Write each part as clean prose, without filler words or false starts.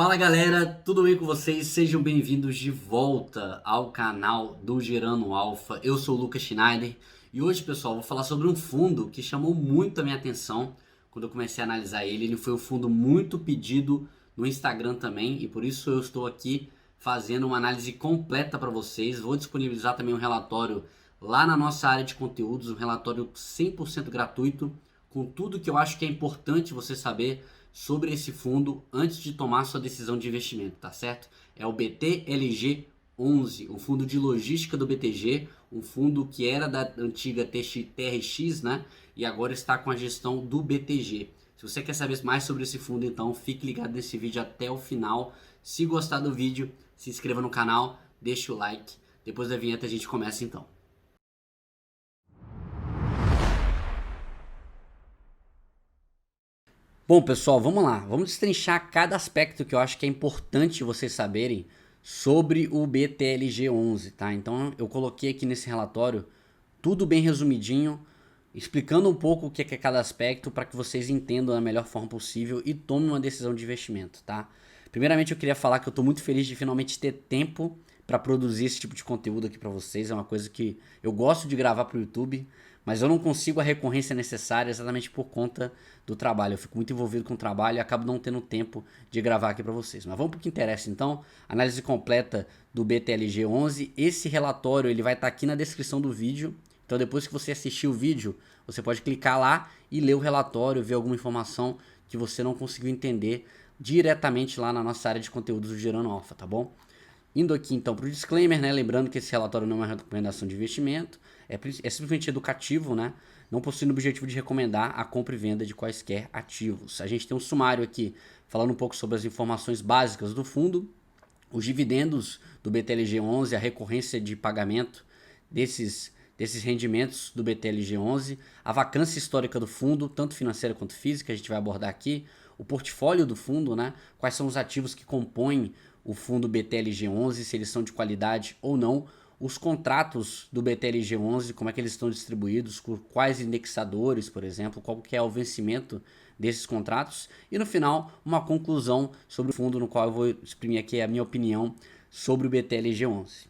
Fala galera, tudo bem com vocês? Sejam bem-vindos de volta ao canal do Gerando Alfa. Eu sou o Lucas Schneider e hoje, pessoal, vou falar sobre um fundo que chamou muito a minha atenção quando eu comecei a analisar ele. Ele foi um fundo muito pedido no Instagram também e por isso eu estou aqui fazendo uma análise completa para vocês. Vou disponibilizar também um relatório lá na nossa área de conteúdos, um relatório 100% gratuito com tudo que eu acho que é importante você saber sobre esse fundo antes de tomar sua decisão de investimento, tá certo? É o BTLG11, o fundo de logística do BTG, um fundo que era da antiga TRX, né? E agora está com a gestão do BTG. Se você quer saber mais sobre esse fundo, então fique ligado nesse vídeo até o final. Se gostar do vídeo, se inscreva no canal, deixa o like. Depois da vinheta a gente começa então. Bom, pessoal, vamos lá. Vamos destrinchar cada aspecto que eu acho que é importante vocês saberem sobre o BTLG11, tá? Então, eu coloquei aqui nesse relatório tudo bem resumidinho, explicando um pouco o que é cada aspecto para que vocês entendam da melhor forma possível e tomem uma decisão de investimento, tá? Primeiramente, eu queria falar que eu estou muito feliz de finalmente ter tempo para produzir esse tipo de conteúdo aqui para vocês. É uma coisa que eu gosto de gravar para o YouTube, mas eu não consigo a recorrência necessária exatamente por conta do trabalho. Eu fico muito envolvido com o trabalho e acabo não tendo tempo de gravar aqui para vocês. Mas vamos para o que interessa então. Análise completa do BTLG11. Esse relatório ele vai estar aqui na descrição do vídeo. Então depois que você assistir o vídeo, você pode clicar lá e ler o relatório, ver alguma informação que você não conseguiu entender diretamente lá na nossa área de conteúdos do Gerando Alfa, tá bom? Indo aqui então para o disclaimer, né? Lembrando que esse relatório não é uma recomendação de investimento, é simplesmente educativo, né? Não possui o objetivo de recomendar a compra e venda de quaisquer ativos. A gente tem um sumário aqui falando um pouco sobre as informações básicas do fundo, os dividendos do BTLG11, a recorrência de pagamento desses rendimentos do BTLG11, a vacância histórica do fundo, tanto financeira quanto física, a gente vai abordar aqui, o portfólio do fundo, né? Quais são os ativos que compõem o fundo BTLG11, se eles são de qualidade ou não, os contratos do BTLG11, como é que eles estão distribuídos, por quais indexadores, por exemplo, qual que é o vencimento desses contratos, e no final uma conclusão sobre o fundo, no qual eu vou exprimir aqui a minha opinião sobre o BTLG11.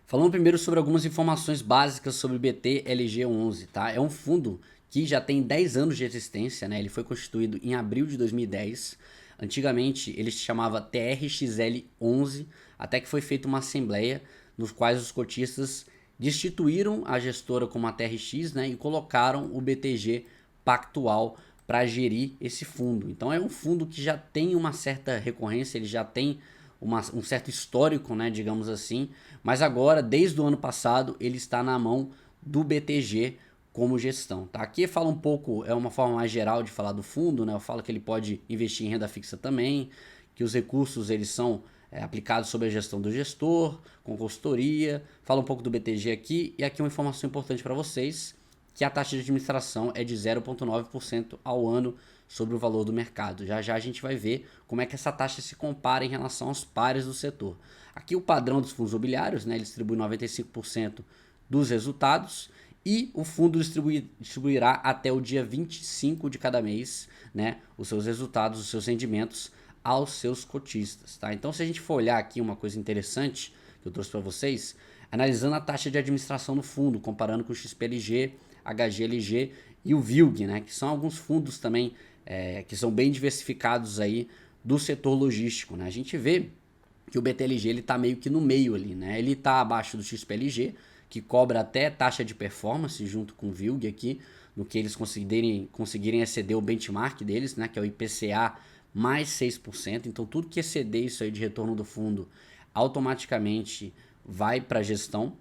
Falando primeiro sobre algumas informações básicas sobre o BTLG11, tá? É um fundo que já tem 10 anos de existência, né? Ele foi constituído em abril de 2010. Antigamente ele se chamava TRXL11, até que foi feita uma assembleia nos quais os cotistas destituíram a gestora como a TRX, né, e colocaram o BTG Pactual para gerir esse fundo. Então é um fundo que já tem uma certa recorrência, ele já tem um certo histórico, né, digamos assim, mas agora, desde o ano passado, ele está na mão do BTG como gestão, tá? Aqui fala um pouco, é uma forma mais geral de falar do fundo, né? Eu falo que ele pode investir em renda fixa também, que os recursos eles são aplicados sob a gestão do gestor, com consultoria, fala um pouco do BTG aqui, e aqui uma informação importante para vocês, que a taxa de administração é de 0,9% ao ano sobre o valor do mercado. Já já a gente vai ver como é que essa taxa se compara em relação aos pares do setor. Aqui o padrão dos fundos imobiliários, né? Ele distribui 95% dos resultados, e o fundo distribuirá até o dia 25 de cada mês, né, os seus resultados, os seus rendimentos aos seus cotistas, tá? Então, se a gente for olhar aqui uma coisa interessante que eu trouxe para vocês, analisando a taxa de administração do fundo, comparando com o XPLG, HGLG e o VILG, né, que são alguns fundos também que são bem diversificados aí do setor logístico, né? A gente vê que o BTLG ele está meio que no meio ali, né? Ele está abaixo do XPLG, que cobra até taxa de performance junto com o VILG aqui, no que eles conseguirem exceder o benchmark deles, né, que é o IPCA mais 6%. Então tudo que exceder isso aí de retorno do fundo automaticamente vai para a gestão,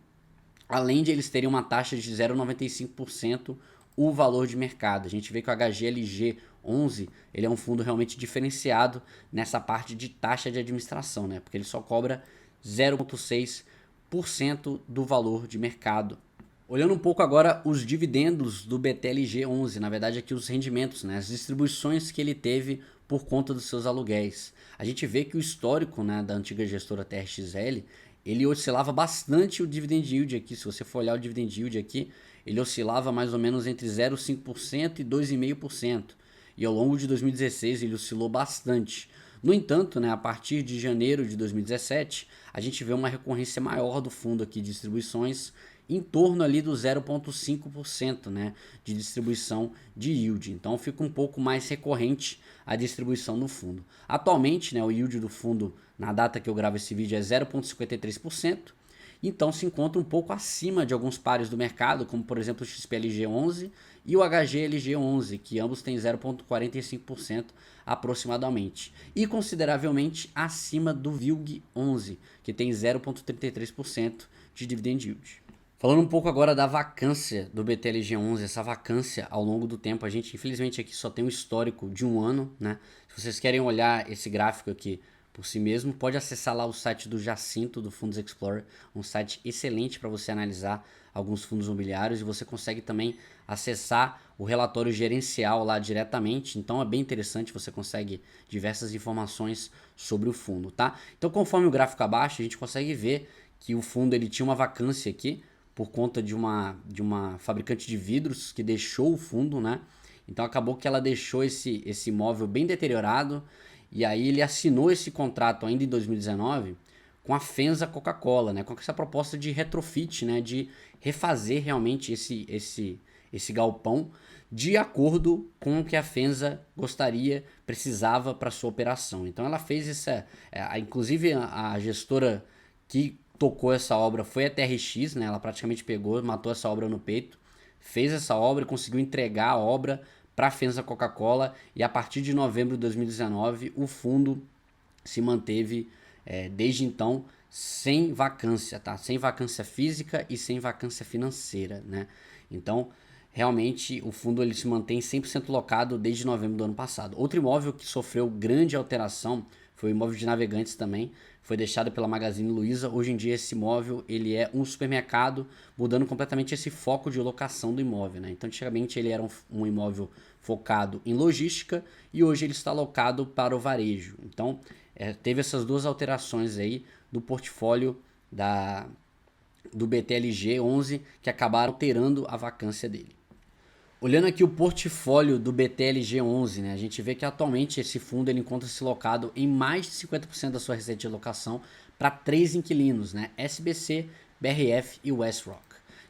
além de eles terem uma taxa de 0,95% o valor de mercado. A gente vê que o HGLG 11 ele é um fundo realmente diferenciado nessa parte de taxa de administração, né? Porque ele só cobra 0,6% do valor de mercado. Olhando um pouco agora os dividendos do BTLG11, na verdade aqui os rendimentos, né? As distribuições que ele teve por conta dos seus aluguéis. A gente vê que o histórico, né, da antiga gestora TRXL, ele oscilava bastante o dividend yield aqui. Se você for olhar o dividend yield aqui, ele oscilava mais ou menos entre 0,5% e 2,5%. E ao longo de 2016 ele oscilou bastante. No entanto, né, a partir de janeiro de 2017, a gente vê uma recorrência maior do fundo aqui de distribuições em torno ali do 0,5%, né, de distribuição de yield. Então fica um pouco mais recorrente a distribuição no fundo. Atualmente, né, o yield do fundo na data que eu gravo esse vídeo é 0,53%. Então se encontra um pouco acima de alguns pares do mercado, como por exemplo o XPLG11 e o HGLG11, que ambos têm 0,45% aproximadamente. E consideravelmente acima do VILG11, que tem 0,33% de dividend yield. Falando um pouco agora da vacância do BTLG11, essa vacância ao longo do tempo, a gente infelizmente aqui só tem um histórico de um ano, né? Se vocês querem olhar esse gráfico aqui por si mesmo, pode acessar lá o site do Jacinto, do Fundos Explorer, um site excelente para você analisar alguns fundos imobiliários, e você consegue também acessar o relatório gerencial lá diretamente, então é bem interessante, você consegue diversas informações sobre o fundo, tá? Então conforme o gráfico abaixo, a gente consegue ver que o fundo ele tinha uma vacância aqui, por conta de uma fabricante de vidros que deixou o fundo, né? Então acabou que ela deixou esse imóvel bem deteriorado, e aí ele assinou esse contrato ainda em 2019 com a Fenza Coca-Cola, né? Com essa proposta de retrofit, né? De refazer realmente esse galpão de acordo com o que a Fenza gostaria, precisava para sua operação. Então ela fez essa, inclusive a gestora que tocou essa obra foi a TRX, né? Ela praticamente pegou, matou essa obra no peito, fez essa obra, conseguiu entregar a obra para a Fenza Coca-Cola, e a partir de novembro de 2019 o fundo se manteve desde então sem vacância, tá? Sem vacância física e sem vacância financeira, né? Então realmente o fundo ele se mantém 100% locado desde novembro do ano passado. Outro imóvel que sofreu grande alteração foi o imóvel de Navegantes também, foi deixado pela Magazine Luiza. Hoje em dia esse imóvel ele é um supermercado, mudando completamente esse foco de locação do imóvel, né? Então antigamente ele era um imóvel focado em logística, e hoje ele está alocado para o varejo. Então teve essas duas alterações aí do portfólio do BTLG11 que acabaram alterando a vacância dele. Olhando aqui o portfólio do BTLG11, né, a gente vê que atualmente esse fundo ele encontra-se locado em mais de 50% da sua receita de locação para 3 inquilinos, né, SBC, BRF e Westrock.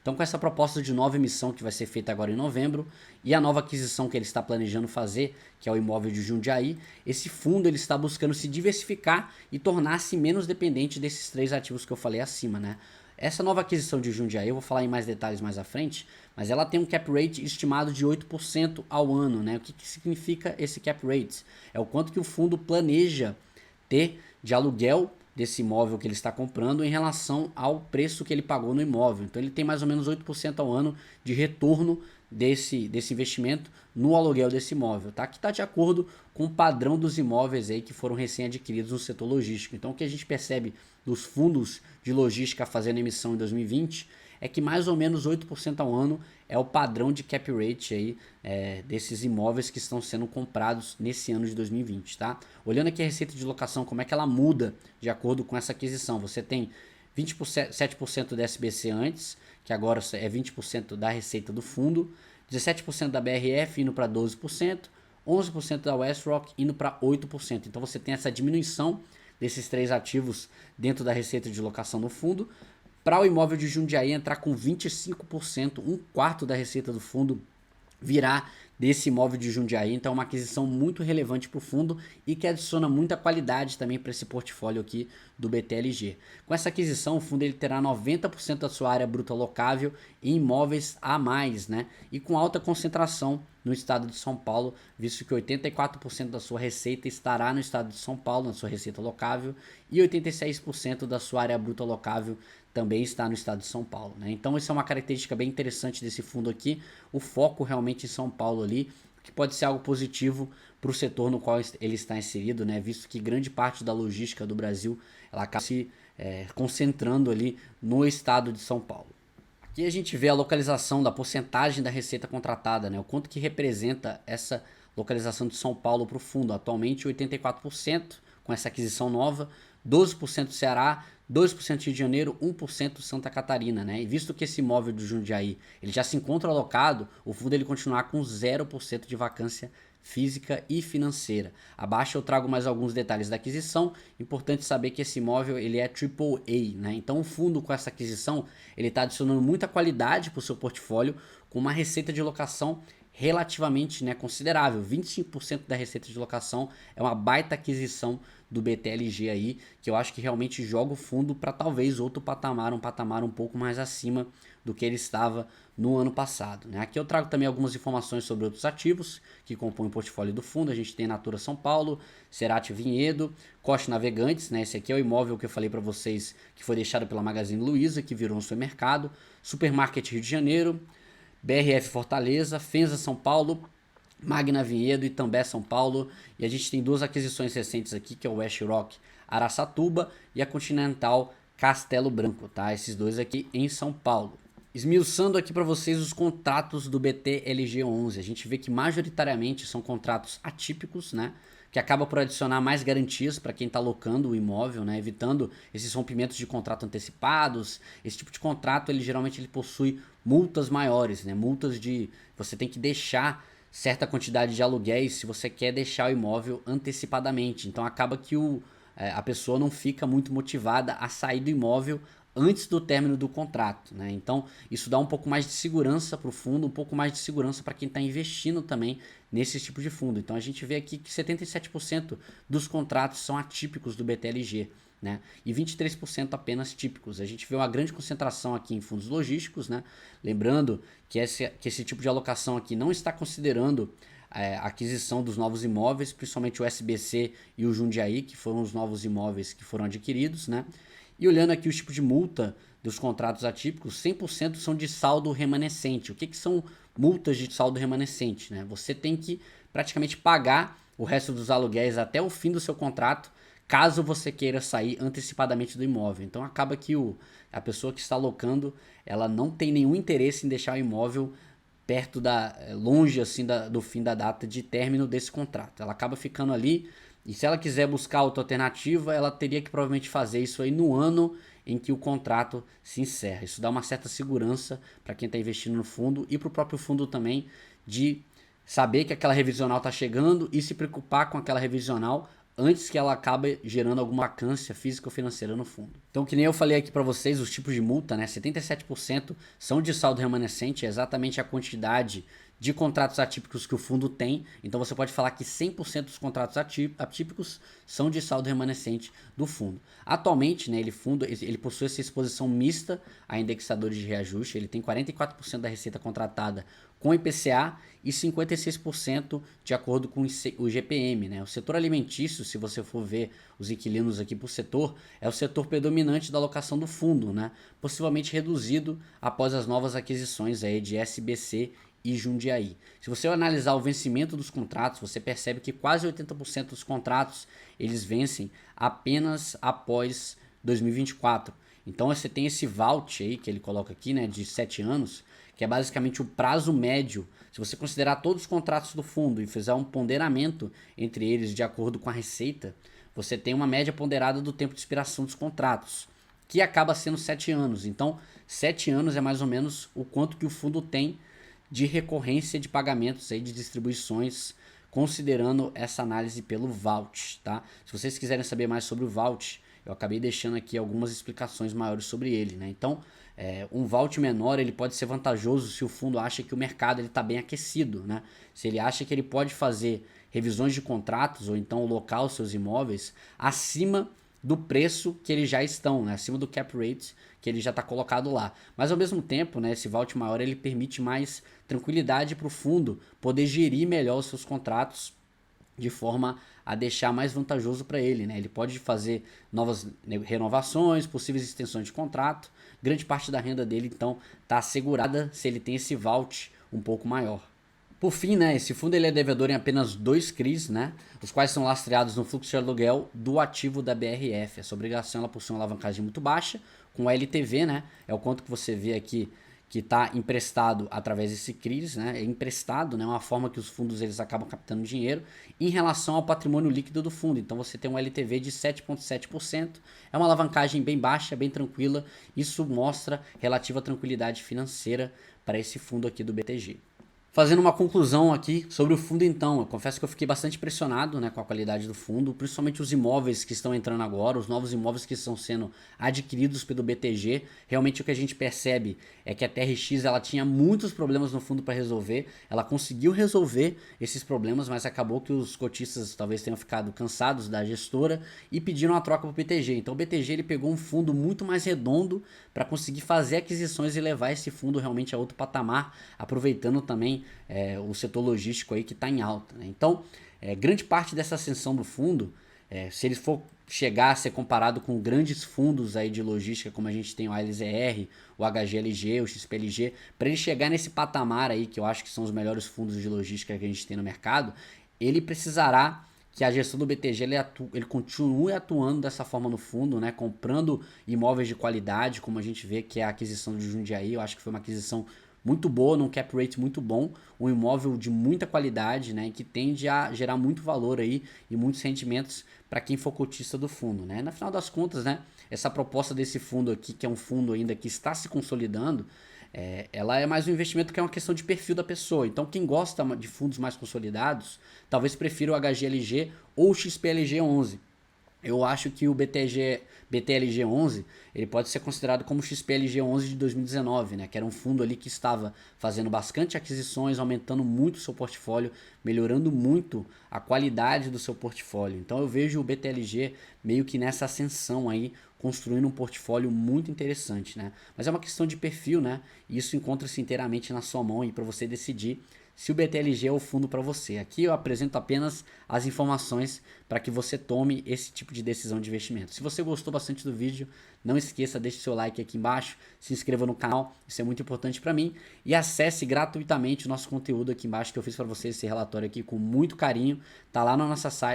Então com essa proposta de nova emissão que vai ser feita agora em novembro, e a nova aquisição que ele está planejando fazer, que é o imóvel de Jundiaí, esse fundo ele está buscando se diversificar e tornar-se menos dependente desses 3 ativos que eu falei acima, né. Essa nova aquisição de Jundiaí, eu vou falar em mais detalhes mais à frente, mas ela tem um cap rate estimado de 8% ao ano, né? O que significa esse cap rate? É o quanto que o fundo planeja ter de aluguel desse imóvel que ele está comprando em relação ao preço que ele pagou no imóvel. Então ele tem mais ou menos 8% ao ano de retorno desse investimento no aluguel desse imóvel, tá? Que está de acordo com o padrão dos imóveis aí que foram recém-adquiridos no setor logístico. Então o que a gente percebe dos fundos de logística fazendo emissão em 2020 é que mais ou menos 8% ao ano é o padrão de cap rate aí, desses imóveis que estão sendo comprados nesse ano de 2020, tá? Olhando aqui a receita de locação, como é que ela muda de acordo com essa aquisição. Você tem 27% da SBC antes, que agora é 20% da receita do fundo, 17% da BRF indo para 12%, 11% da Westrock indo para 8%. Então você tem essa diminuição desses 3 ativos dentro da receita de locação no fundo, para o imóvel de Jundiaí entrar com 25%, um quarto da receita do fundo virá desse imóvel de Jundiaí. Então é uma aquisição muito relevante para o fundo e que adiciona muita qualidade também para esse portfólio aqui do BTLG. Com essa aquisição, o fundo ele terá 90% da sua área bruta locável em imóveis a mais, né? E com alta concentração no estado de São Paulo, visto que 84% da sua receita estará no estado de São Paulo, na sua receita locável, e 86% da sua área bruta locável também está no estado de São Paulo, né? Então isso é uma característica bem interessante desse fundo aqui, o foco realmente em São Paulo ali, que pode ser algo positivo para o setor no qual ele está inserido, né? Visto que grande parte da logística do Brasil ela acaba se concentrando ali no estado de São Paulo. Aqui a gente vê a localização da porcentagem da receita contratada, né? O quanto que representa essa localização de São Paulo para o fundo. Atualmente 84% com essa aquisição nova, 12% Ceará, 2% Rio de Janeiro, 1% Santa Catarina, né? E visto que esse imóvel do Jundiaí ele já se encontra alocado, o fundo ele continuar com 0% de vacância física e financeira. Abaixo eu trago mais alguns detalhes da aquisição. Importante saber que esse imóvel ele é AAA, né? Então o fundo com essa aquisição ele está adicionando muita qualidade para o seu portfólio com uma receita de locação relativamente, né, considerável. 25% da receita de locação é uma baita aquisição do BTLG aí, que eu acho que realmente joga o fundo para talvez outro patamar, um patamar um pouco mais acima do que ele estava no ano passado, né? Aqui eu trago também algumas informações sobre outros ativos que compõem o portfólio do fundo. A gente tem Natura São Paulo, Cerati Vinhedo, Costa Navegantes, né? Esse aqui é o imóvel que eu falei para vocês que foi deixado pela Magazine Luiza, que virou um supermercado, Supermarket Rio de Janeiro, BRF Fortaleza, Fenza São Paulo, Magna Vinhedo e També São Paulo. E a gente tem duas aquisições recentes aqui, que é o West Rock Araçatuba e a Continental Castelo Branco, tá? Esses dois aqui em São Paulo. Esmiuçando aqui para vocês os contratos do BTLG11, a gente vê que majoritariamente são contratos atípicos, né? Que acaba por adicionar mais garantias para quem está locando o imóvel, né? Evitando esses rompimentos de contrato antecipados. Esse tipo de contrato, ele geralmente ele possui multas maiores, né? Multas de você tem que deixar certa quantidade de aluguéis se você quer deixar o imóvel antecipadamente. Então acaba que a pessoa não fica muito motivada a sair do imóvel antes do término do contrato, né? Então isso dá um pouco mais de segurança para o fundo, um pouco mais de segurança para quem está investindo também nesse tipo de fundo. Então a gente vê aqui que 77% dos contratos são atípicos do BTLG, né? E 23% apenas típicos. A gente vê uma grande concentração aqui em fundos logísticos, né? Lembrando que esse tipo de alocação aqui não está considerando a aquisição dos novos imóveis, principalmente o SBC e o Jundiaí, que foram os novos imóveis que foram adquiridos, né? E olhando aqui os tipos de multa dos contratos atípicos, 100% são de saldo remanescente. O que são multas de saldo remanescente, né? Você tem que praticamente pagar o resto dos aluguéis até o fim do seu contrato, caso você queira sair antecipadamente do imóvel. Então acaba que a pessoa que está alocando, ela não tem nenhum interesse em deixar o imóvel perto longe assim do fim da data de término desse contrato. Ela acaba ficando ali. E se ela quiser buscar outra alternativa, ela teria que provavelmente fazer isso aí no ano em que o contrato se encerra. Isso dá uma certa segurança para quem está investindo no fundo e para o próprio fundo também de saber que aquela revisional está chegando e se preocupar com aquela revisional antes que ela acabe gerando alguma vacância física ou financeira no fundo. Então, que nem eu falei aqui para vocês, os tipos de multa, né? 77% são de saldo remanescente, é exatamente a quantidade de contratos atípicos que o fundo tem. Então você pode falar que 100% dos contratos atípicos são de saldo remanescente do fundo. Atualmente, né, ele possui essa exposição mista a indexadores de reajuste. Ele tem 44% da receita contratada com IPCA e 56% de acordo com o GPM, né? O setor alimentício, se você for ver os inquilinos aqui por setor, é o setor predominante da alocação do fundo, né? Possivelmente reduzido após as novas aquisições aí de SBC e Jundiaí. Se você analisar o vencimento dos contratos, você percebe que quase 80% dos contratos eles vencem apenas após 2024. Então você tem esse vault aí que ele coloca aqui, né, de 7 anos, que é basicamente o prazo médio. Se você considerar todos os contratos do fundo e fizer um ponderamento entre eles de acordo com a receita, você tem uma média ponderada do tempo de expiração dos contratos, que acaba sendo 7 anos. Então 7 anos é mais ou menos o quanto que o fundo tem de recorrência de pagamentos aí de distribuições, considerando essa análise pelo Vault, tá? Se vocês quiserem saber mais sobre o Vault, eu acabei deixando aqui algumas explicações maiores sobre ele, né? Então, um Vault menor ele pode ser vantajoso se o fundo acha que o mercado está bem aquecido, né? Se ele acha que ele pode fazer revisões de contratos ou então alocar os seus imóveis acima do preço que eles já estão, né? Acima do cap rate que ele já está colocado lá. Mas ao mesmo tempo, né, esse vault maior ele permite mais tranquilidade para o fundo poder gerir melhor os seus contratos de forma a deixar mais vantajoso para ele, né? Ele pode fazer novas renovações, possíveis extensões de contrato. Grande parte da renda dele então está assegurada se ele tem esse vault um pouco maior. Por fim, né, esse fundo ele é devedor em apenas 2 CRIs, né, os quais são lastreados no fluxo de aluguel do ativo da BRF. Essa obrigação ela possui uma alavancagem muito baixa, com LTV, né, é o quanto que você vê aqui que está emprestado através desse CRIs, né? É emprestado, né? Uma forma que os fundos eles acabam captando dinheiro em relação ao patrimônio líquido do fundo. Então você tem um LTV de 7,7%, é uma alavancagem bem baixa, bem tranquila. Isso mostra relativa tranquilidade financeira para esse fundo aqui do BTG. Fazendo uma conclusão aqui sobre o fundo então, eu confesso que eu fiquei bastante impressionado, né, com a qualidade do fundo, principalmente os imóveis que estão entrando agora, os novos imóveis que estão sendo adquiridos pelo BTG. Realmente o que a gente percebe é que a TRX ela tinha muitos problemas no fundo para resolver, ela conseguiu resolver esses problemas, mas acabou que os cotistas talvez tenham ficado cansados da gestora e pediram a troca para o BTG. Então o BTG ele pegou um fundo muito mais redondo para conseguir fazer aquisições e levar esse fundo realmente a outro patamar, aproveitando também o setor logístico aí que está em alta, né? Então, grande parte dessa ascensão do fundo, se ele for chegar a ser comparado com grandes fundos aí de logística, como a gente tem o ALZR, o HGLG, o XPLG, para ele chegar nesse patamar aí, que eu acho que são os melhores fundos de logística que a gente tem no mercado, ele precisará que a gestão do BTG ele continue atuando dessa forma no fundo, né? Comprando imóveis de qualidade, como a gente vê que é a aquisição de Jundiaí. Eu acho que foi uma aquisição muito boa, num cap rate muito bom, um imóvel de muita qualidade, né, que tende a gerar muito valor aí e muitos rendimentos para quem for cotista do fundo, né? Na final das contas, né, essa proposta desse fundo aqui, que é um fundo ainda que está se consolidando, ela é mais um investimento que é uma questão de perfil da pessoa. Então, quem gosta de fundos mais consolidados, talvez prefira o HGLG ou o XPLG11. Eu acho que o BTLG11 ele pode ser considerado como o XPLG11 de 2019, né? Que era um fundo ali que estava fazendo bastante aquisições, aumentando muito o seu portfólio, melhorando muito a qualidade do seu portfólio. Então eu vejo o BTLG meio que nessa ascensão aí, construindo um portfólio muito interessante, né? Mas é uma questão de perfil, né? E isso encontra-se inteiramente na sua mão aí para você decidir se o BTLG é o fundo para você. Aqui eu apresento apenas as informações para que você tome esse tipo de decisão de investimento. Se você gostou bastante do vídeo, não esqueça, deixe seu like aqui embaixo, se inscreva no canal, isso é muito importante para mim, e acesse gratuitamente o nosso conteúdo aqui embaixo, que eu fiz para vocês esse relatório aqui com muito carinho. Tá lá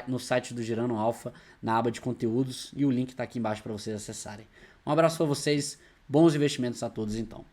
no site do Girando Alfa, na aba de conteúdos, e o link está aqui embaixo para vocês acessarem. Um abraço para vocês, bons investimentos a todos então.